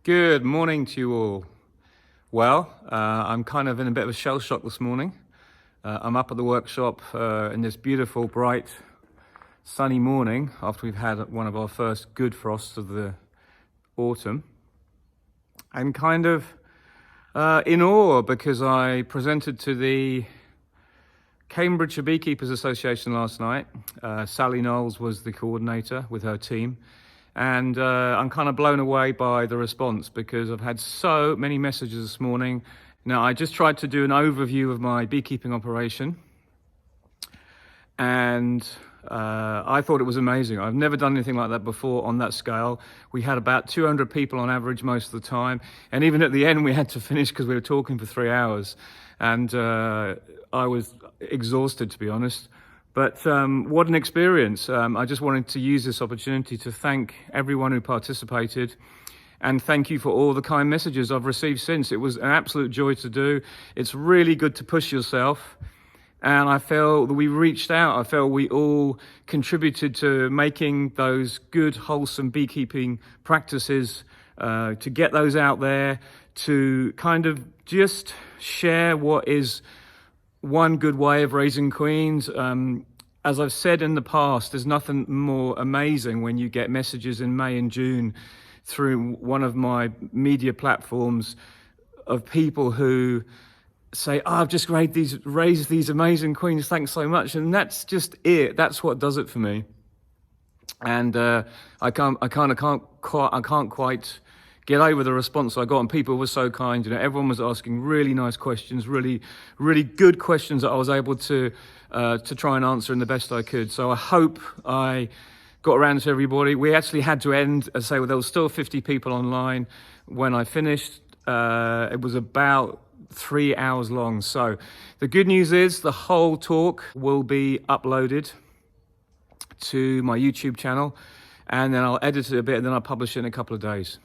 Good morning to you all. Well, I'm kind of in a bit of a shell shock this morning. I'm up at the workshop in this beautiful, bright, sunny morning after we've had one of our first good frosts of the autumn. I'm kind of in awe because I presented to the Cambridgeshire Beekeeping Association last night. Sally Knowles was the coordinator with her team. And I'm kind of blown away by the response because I've had so many messages this morning. Now, I just tried to do an overview of my beekeeping operation, and I thought it was amazing. I've never done anything like that before on that scale. We had about 200 people on average most of the time, and even at the end we had to finish because we were talking for 3 hours, and I was exhausted, to be honest. But what an experience. I just wanted to use this opportunity to thank everyone who participated and thank you for all the kind messages I've received since. It was an absolute joy to do. It's really good to push yourself. And I feel that we reached out. I feel we all contributed to making those good, wholesome beekeeping practices, to get those out there, to kind of just share what is one good way of raising queens. As I've said in the past, there's nothing more amazing when you get messages in May and June through one of my media platforms of people who say, "Oh, I've just raised these amazing queens, thanks so much." And that's just it. That's what does it for me. And I can't quite get over the response I got, and people were so kind. You know, everyone was asking really nice questions, really good questions that I was able to try and answer in the best I could. So I hope I got around to everybody. We actually had to end, as I say, there was still 50 people online when I finished. It was about 3 hours long. So the good news is the whole talk will be uploaded to my YouTube channel, and then I'll edit it a bit, and then I'll publish it in a couple of days.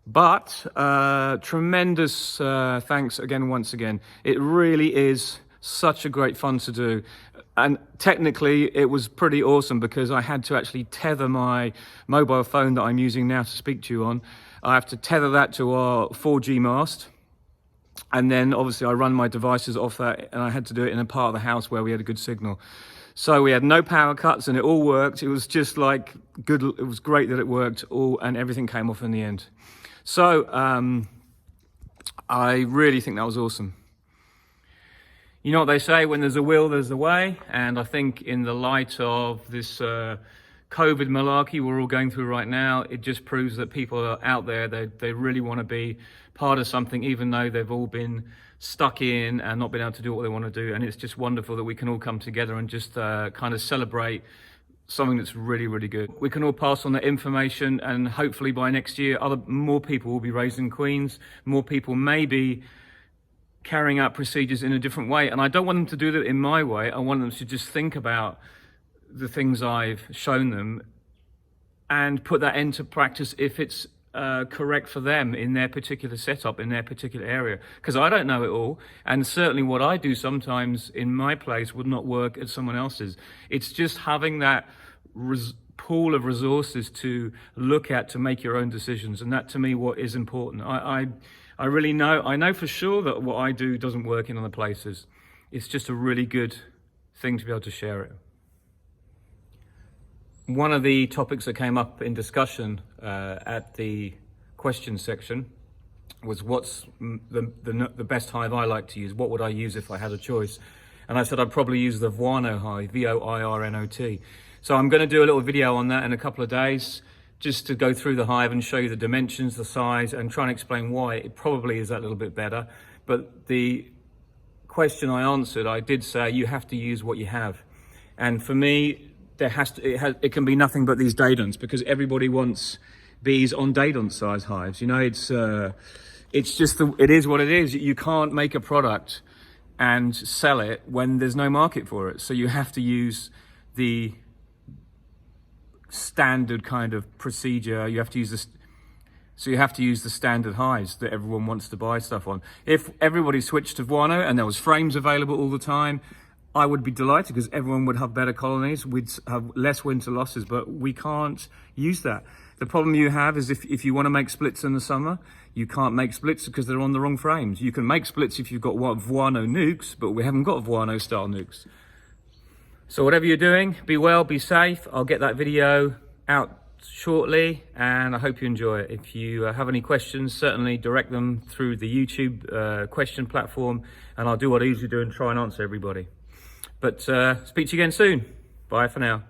But tremendous thanks again, once again. It really is such a great fun to do. And technically, it was pretty awesome because I had to actually tether my mobile phone that I'm using now to speak to you on. I have to tether that to our 4G mast. And then obviously I run my devices off that, and I had to do it in a part of the house where we had a good signal. So we had no power cuts and it all worked. It was just like good. It was great that it worked all, and everything came off in the end. So I really think that was awesome. You know what they say, when there's a will, there's a way. And I think in the light of this COVID malarkey we're all going through right now, it just proves that people are out there. They really want to be part of something, even though they've all been stuck in and not been able to do what they want to do. And it's just wonderful that we can all come together and just kind of celebrate something that's really good. We can all pass on that information, and hopefully by next year more people will be raising queens. More people may be carrying out procedures in a different way, and I don't want them to do that in my way. I want them to just think about the things I've shown them and put that into practice if it's correct for them in their particular setup, in their particular area. Because I don't know it all, and certainly what I do sometimes in my place would not work at someone else's. It's just having that pool of resources to look at to make your own decisions, and that to me what is important. I really know, I know for sure that what I do doesn't work in other places. It's just a really good thing to be able to share it. One of the topics that came up in discussion at the question section was what's the best hive I like to use. What would I use if I had a choice? And I said I'd probably use the Voirnot hive, VOIRNOT. So I'm going to do a little video on that in a couple of days, just to go through the hive and show you the dimensions, the size, and try and explain why it probably is that little bit better. But the question I answered, I did say you have to use what you have. And for me, it can be nothing but these Dadons, because everybody wants bees on Dadon size hives. You know, it's just it is what it is. You can't make a product and sell it when there's no market for it. So you have to use the standard kind of procedure. You have to use this. So you have to use the standard hives that everyone wants to buy stuff on. If everybody switched to Voirnot and there was frames available all the time, I would be delighted because everyone would have better colonies. We'd have less winter losses, but we can't use that. The problem you have is if you want to make splits in the summer, you can't make splits because they're on the wrong frames. You can make splits if you've got Vuano nukes, but we haven't got Vuano style nukes. So whatever you're doing, be well, be safe. I'll get that video out shortly, and I hope you enjoy it. If you have any questions, certainly direct them through the YouTube question platform, and I'll do what I usually do and try and answer everybody. But speak to you again soon. Bye for now.